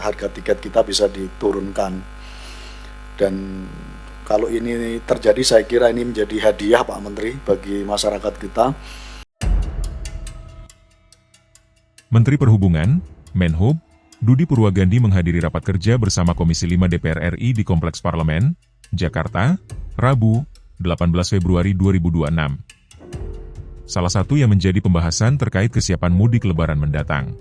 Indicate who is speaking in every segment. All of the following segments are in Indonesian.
Speaker 1: harga tiket kita bisa diturunkan. Dan kalau ini terjadi, saya kira ini menjadi hadiah Pak Menteri bagi masyarakat kita.
Speaker 2: Menteri Perhubungan, Menhub, Budi Purwagandi menghadiri rapat kerja bersama Komisi 5 DPR RI di Kompleks Parlemen, Jakarta, Rabu, 18 Februari 2026. Salah satu yang menjadi pembahasan terkait kesiapan mudik Lebaran mendatang.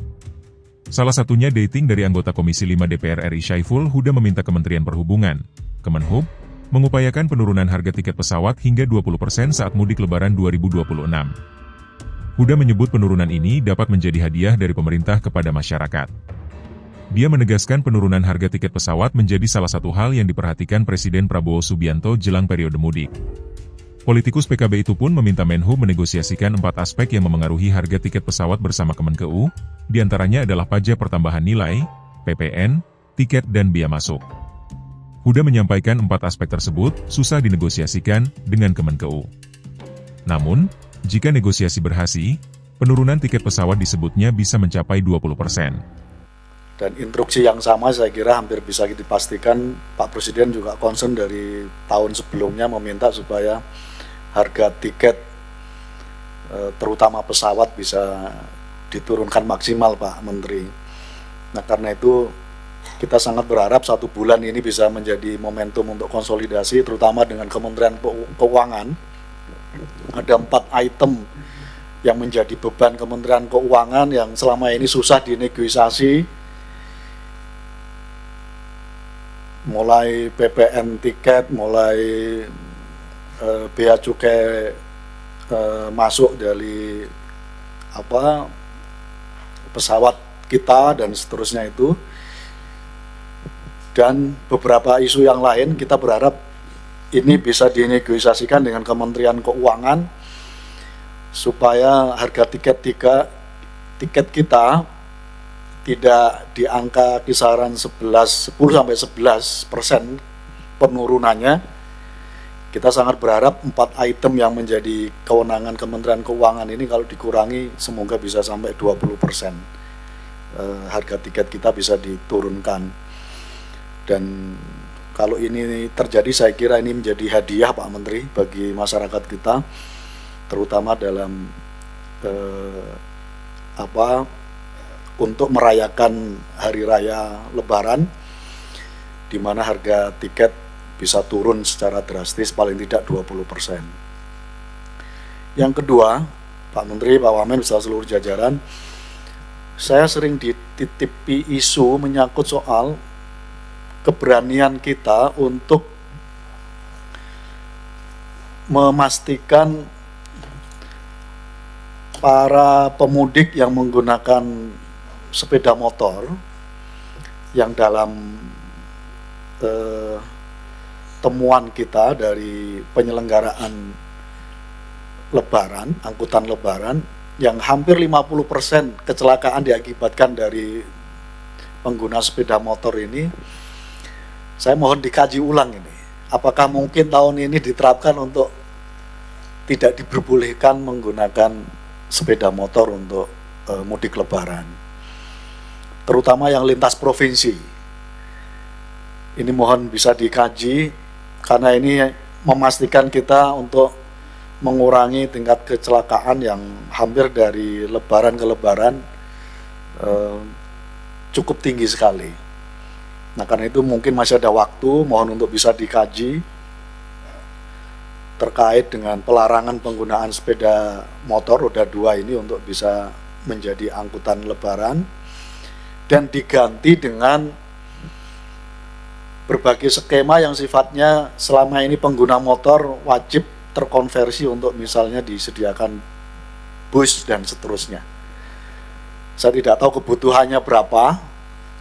Speaker 2: Salah satunya dating dari anggota Komisi 5 DPR RI Syaiful Huda meminta Kementerian Perhubungan, Kemenhub, mengupayakan penurunan harga tiket pesawat hingga 20% saat mudik Lebaran 2026. Huda menyebut penurunan ini dapat menjadi hadiah dari pemerintah kepada masyarakat. Dia menegaskan penurunan harga tiket pesawat menjadi salah satu hal yang diperhatikan Presiden Prabowo Subianto jelang periode mudik. Politikus PKB itu pun meminta Menhub menegosiasikan 4 aspek yang memengaruhi harga tiket pesawat bersama Kemenkeu, diantaranya adalah pajak pertambahan nilai, PPN, tiket dan biaya masuk. Huda menyampaikan 4 aspek tersebut susah dinegosiasikan dengan Kemenkeu. Namun, jika negosiasi berhasil, penurunan tiket pesawat disebutnya bisa mencapai 20%.
Speaker 1: Dan instruksi yang sama saya kira hampir bisa dipastikan Pak Presiden juga concern dari tahun sebelumnya meminta supaya harga tiket terutama pesawat bisa diturunkan maksimal Pak Menteri. Nah karena itu kita sangat berharap 1 bulan ini bisa menjadi momentum untuk konsolidasi terutama dengan Kementerian Keuangan. Ada 4 item yang menjadi beban Kementerian Keuangan yang selama ini susah dinegosiasi, mulai PPN tiket, mulai bea cukai masuk dari pesawat kita dan seterusnya itu, dan beberapa isu yang lain. Kita berharap ini bisa dinegosiasikan dengan Kementerian Keuangan supaya harga tiket kita tidak di angka kisaran 10-11% penurunannya. Kita sangat berharap 4 item yang menjadi kewenangan Kementerian Keuangan ini kalau dikurangi semoga bisa sampai 20%. Harga tiket kita bisa diturunkan. Dan kalau ini terjadi saya kira ini menjadi hadiah Pak Menteri bagi masyarakat kita, terutama dalam untuk merayakan hari raya Lebaran, di mana harga tiket bisa turun secara drastis paling tidak 20%. Yang kedua, Pak Menteri, Pak Wamen, beserta seluruh jajaran, saya sering dititipi isu menyangkut soal keberanian kita untuk memastikan para pemudik yang menggunakan sepeda motor yang dalam temuan kita dari penyelenggaraan Lebaran, angkutan Lebaran, yang hampir 50% kecelakaan diakibatkan dari pengguna sepeda motor ini. Saya mohon dikaji ulang ini, apakah mungkin tahun ini diterapkan untuk tidak diperbolehkan menggunakan sepeda motor untuk mudik Lebaran, terutama yang lintas provinsi. Ini mohon bisa dikaji, karena ini memastikan kita untuk mengurangi tingkat kecelakaan yang hampir dari Lebaran ke Lebaran cukup tinggi sekali. Nah karena itu mungkin masih ada waktu, mohon untuk bisa dikaji terkait dengan pelarangan penggunaan sepeda motor roda 2 ini untuk bisa menjadi angkutan Lebaran, dan diganti dengan berbagai skema yang sifatnya selama ini pengguna motor wajib terkonversi untuk misalnya disediakan bus dan seterusnya. Saya tidak tahu kebutuhannya berapa,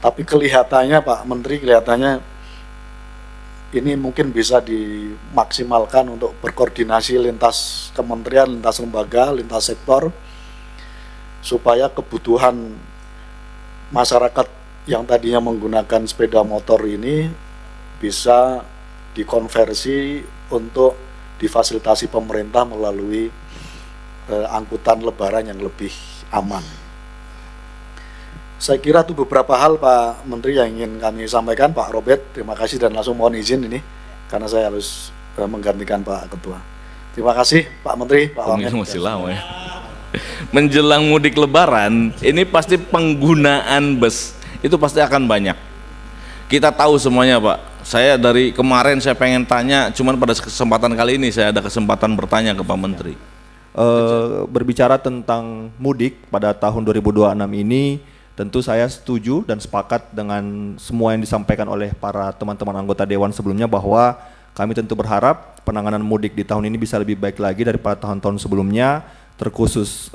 Speaker 1: tapi kelihatannya Pak Menteri, kelihatannya ini mungkin bisa dimaksimalkan untuk berkoordinasi lintas kementerian, lintas lembaga, lintas sektor, supaya kebutuhan masyarakat yang tadinya menggunakan sepeda motor ini bisa dikonversi untuk difasilitasi pemerintah melalui angkutan Lebaran yang lebih aman. Saya kira itu beberapa hal Pak Menteri yang ingin kami sampaikan. Pak Robert, terima kasih dan langsung mohon izin ini karena saya harus menggantikan Pak Ketua. Terima kasih Pak Menteri, Pak Wamen.
Speaker 3: Masih lama ya. Menjelang mudik Lebaran, ini pasti penggunaan bus itu pasti akan banyak. Kita tahu semuanya Pak. Saya dari kemarin saya pengen tanya, cuman pada kesempatan kali ini saya ada kesempatan bertanya ke Pak Menteri.
Speaker 4: Berbicara tentang mudik pada tahun 2026 ini, tentu saya setuju dan sepakat dengan semua yang disampaikan oleh para teman-teman anggota Dewan sebelumnya bahwa kami tentu berharap penanganan mudik di tahun ini bisa lebih baik lagi daripada tahun-tahun sebelumnya, terkhusus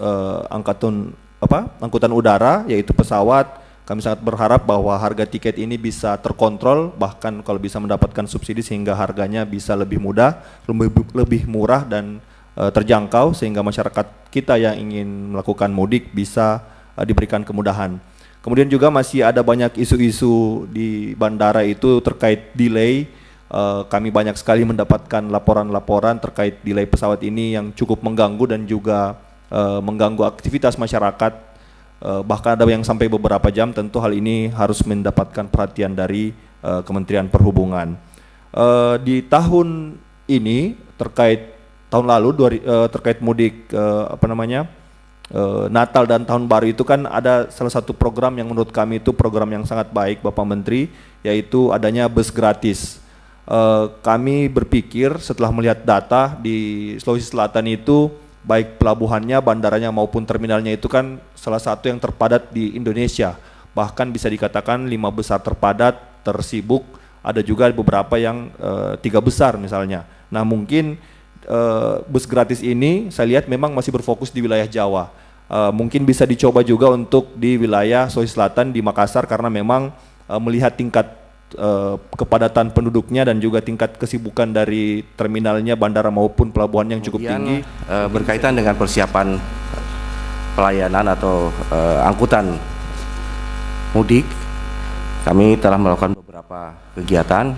Speaker 4: angkutan udara yaitu pesawat. Kami sangat berharap bahwa harga tiket ini bisa terkontrol, bahkan kalau bisa mendapatkan subsidi sehingga harganya bisa lebih mudah, lebih murah dan terjangkau sehingga masyarakat kita yang ingin melakukan mudik bisa diberikan kemudahan. Kemudian juga masih ada banyak isu-isu di bandara itu terkait delay. Kami banyak sekali mendapatkan laporan-laporan terkait delay pesawat ini yang cukup mengganggu dan juga mengganggu aktivitas masyarakat. Bahkan ada yang sampai beberapa jam. Tentu hal ini harus mendapatkan perhatian dari Kementerian Perhubungan. Di tahun ini terkait tahun lalu terkait mudik Natal dan Tahun Baru itu kan ada salah satu program yang menurut kami itu program yang sangat baik Bapak Menteri, yaitu adanya bus gratis. Kami berpikir setelah melihat data di Sulawesi Selatan itu baik pelabuhannya, bandaranya maupun terminalnya itu kan salah satu yang terpadat di Indonesia. Bahkan bisa dikatakan 5 besar terpadat, tersibuk, ada juga beberapa yang 3 besar misalnya. Nah mungkin bus gratis ini saya lihat memang masih berfokus di wilayah Jawa. Mungkin bisa dicoba juga untuk di wilayah Sulawesi Selatan di Makassar karena memang melihat tingkat kepadatan penduduknya dan juga tingkat kesibukan dari terminalnya, bandara maupun pelabuhan yang cukup tinggi.
Speaker 5: Berkaitan dengan persiapan pelayanan atau angkutan mudik, kami telah melakukan beberapa kegiatan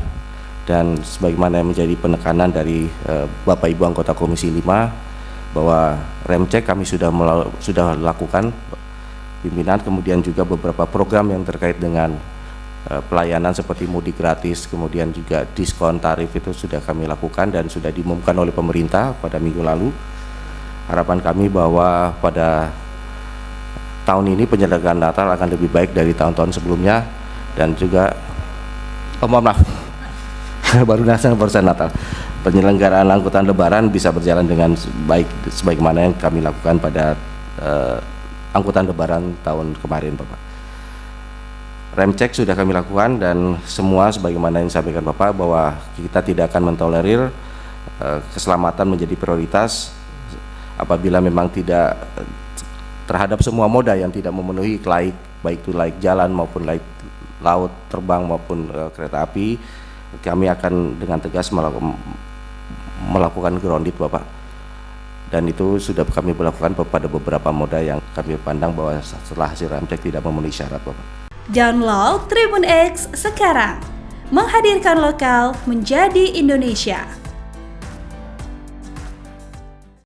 Speaker 5: dan sebagaimana menjadi penekanan dari Bapak Ibu anggota Komisi 5 bahwa rem cek kami sudah lakukan pimpinan, kemudian juga beberapa program yang terkait dengan pelayanan seperti mudik gratis, kemudian juga diskon tarif itu sudah kami lakukan dan sudah diumumkan oleh pemerintah pada minggu lalu. Harapan kami bahwa pada tahun ini penyelenggaraan Natal akan lebih baik dari tahun-tahun sebelumnya dan juga baru Natal. Penyelenggaraan angkutan Lebaran bisa berjalan dengan baik sebagaimana yang kami lakukan pada angkutan Lebaran tahun kemarin, Bapak. Rem cek sudah kami lakukan dan semua sebagaimana yang disampaikan Bapak bahwa kita tidak akan mentolerir keselamatan menjadi prioritas apabila memang tidak terhadap semua moda yang tidak memenuhi laik, baik itu laik jalan maupun laik laut, terbang maupun kereta api, kami akan dengan tegas melakukan grounded Bapak. Dan itu sudah kami lakukan pada beberapa moda yang kami pandang bahwa setelah hasil rem cek tidak memenuhi syarat Bapak.
Speaker 6: Download Tribun X sekarang, menghadirkan lokal menjadi Indonesia.